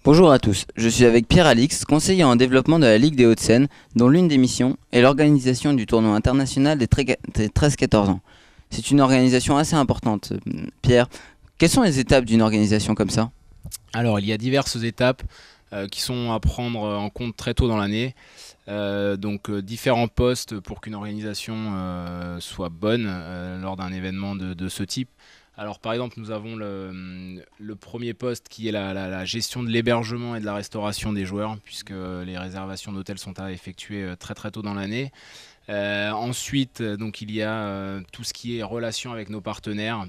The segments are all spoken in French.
Bonjour à tous, je suis avec Pierre-Alix, conseiller en développement de la Ligue des Hauts-de-Seine, dont l'une des missions est l'organisation du tournoi international des 13-14 ans. C'est une organisation assez importante. Pierre, quelles sont les étapes d'une organisation comme ça? Alors, il y a diverses étapes qui sont à prendre en compte très tôt dans l'année. Différents postes pour qu'une organisation soit bonne lors d'un événement de ce type. Alors, par exemple, nous avons le premier poste qui est la gestion de l'hébergement et de la restauration des joueurs, puisque les réservations d'hôtels sont à effectuer très très tôt dans l'année. Ensuite, donc, il y a tout ce qui est relation avec nos partenaires.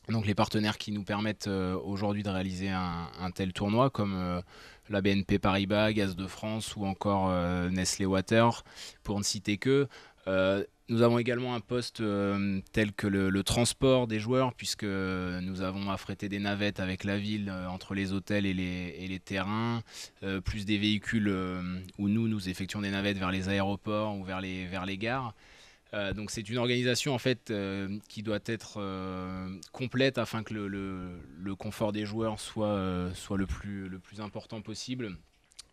Donc les partenaires qui nous permettent aujourd'hui de réaliser un tel tournoi comme la BNP Paribas, Gaz de France ou encore Nestlé Water, pour ne citer que. Nous avons également un poste tel que le transport des joueurs, puisque nous avons affrété des navettes avec la ville entre les hôtels et les terrains, plus des véhicules où nous effectuons des navettes vers les aéroports ou vers les gares. Donc c'est une organisation en fait qui doit être complète afin que le confort des joueurs soit le plus important possible.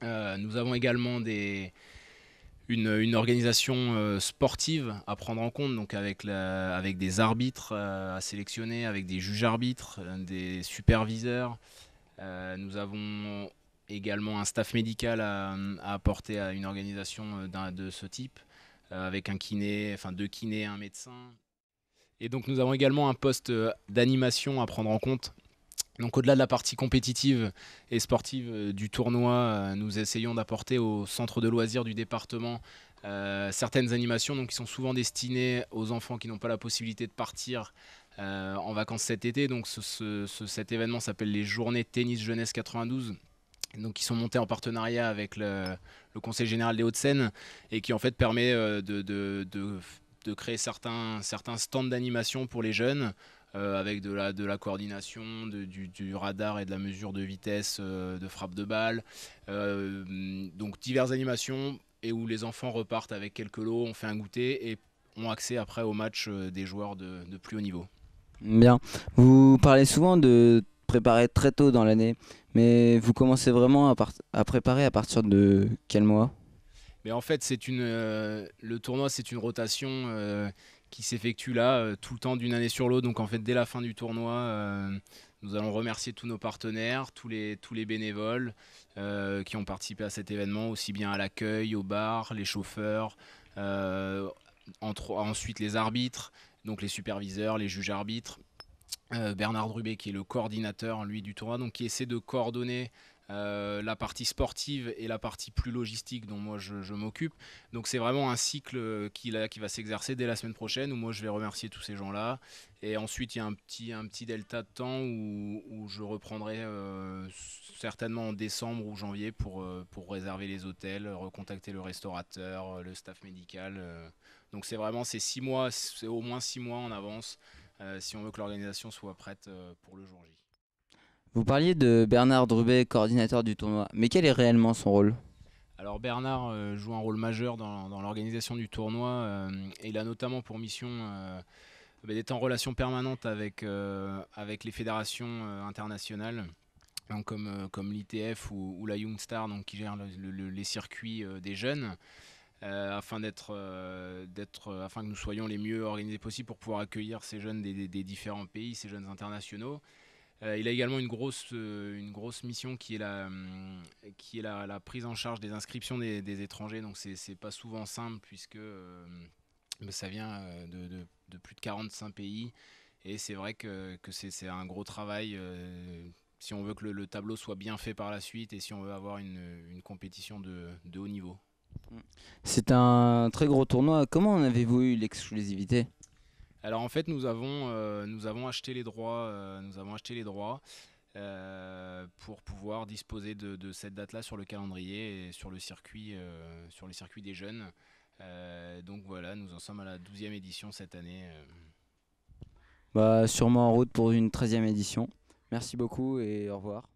Nous avons également une organisation sportive à prendre en compte, donc avec des arbitres à sélectionner, avec des juges arbitres, des superviseurs. Nous avons également un staff médical à apporter à une organisation de ce type, avec un kiné, enfin deux kinés, un médecin. Et donc nous avons également un poste d'animation à prendre en compte. Donc au-delà de la partie compétitive et sportive du tournoi, nous essayons d'apporter au centre de loisirs du département certaines animations donc, qui sont souvent destinées aux enfants qui n'ont pas la possibilité de partir en vacances cet été. Donc cet événement s'appelle les Journées Tennis Jeunesse 92. Donc, qui sont montés en partenariat avec le Conseil général des Hauts-de-Seine et qui en fait permet de créer certains stands d'animation pour les jeunes avec de la coordination, du radar et de la mesure de vitesse de frappe de balle. Donc diverses animations et où les enfants repartent avec quelques lots, on fait un goûter et ont accès après au match des joueurs de plus haut niveau. Bien, vous parlez souvent de préparer très tôt dans l'année, mais vous commencez vraiment à préparer à partir de quel mois? Mais en fait, le tournoi, c'est une rotation qui s'effectue là tout le temps d'une année sur l'autre. Donc en fait, dès la fin du tournoi, nous allons remercier tous nos partenaires, tous les bénévoles qui ont participé à cet événement, aussi bien à l'accueil, au bar, les chauffeurs, euh, ensuite les arbitres, donc les superviseurs, les juges arbitres. Bernard Drubet qui est le coordinateur lui du tournoi, donc qui essaie de coordonner la partie sportive et la partie plus logistique dont moi je m'occupe. Donc c'est vraiment un cycle qui va s'exercer dès la semaine prochaine où moi je vais remercier tous ces gens-là. Et ensuite il y a un petit delta de temps où je reprendrai certainement en décembre ou janvier pour réserver les hôtels, recontacter le restaurateur, le staff médical. Donc c'est vraiment ces 6 mois, c'est au moins 6 mois en avance si on veut que l'organisation soit prête pour le jour J. Vous parliez de Bernard Drubet, coordinateur du tournoi, mais quel est réellement son rôle? Alors Bernard joue un rôle majeur dans l'organisation du tournoi et il a notamment pour mission d'être en relation permanente avec les fédérations internationales, donc comme l'ITF ou la Young Star, donc qui gèrent les circuits des jeunes, afin que nous soyons les mieux organisés possibles pour pouvoir accueillir ces jeunes des différents pays, ces jeunes internationaux. Il a également une grosse mission qui est la prise en charge des inscriptions des étrangers. Donc c'est pas souvent simple puisque ça vient de plus de 45 pays. Et c'est vrai que c'est un gros travail si on veut que le tableau soit bien fait par la suite et si on veut avoir une compétition de haut niveau. C'est un très gros tournoi. Comment en avez-vous eu l'exclusivité? Alors en fait nous avons acheté les droits, pour pouvoir disposer de cette date-là sur le calendrier et sur le circuit des jeunes. Donc voilà, nous en sommes à la 12e édition cette année. Bah, sûrement en route pour une 13e édition. Merci beaucoup et au revoir.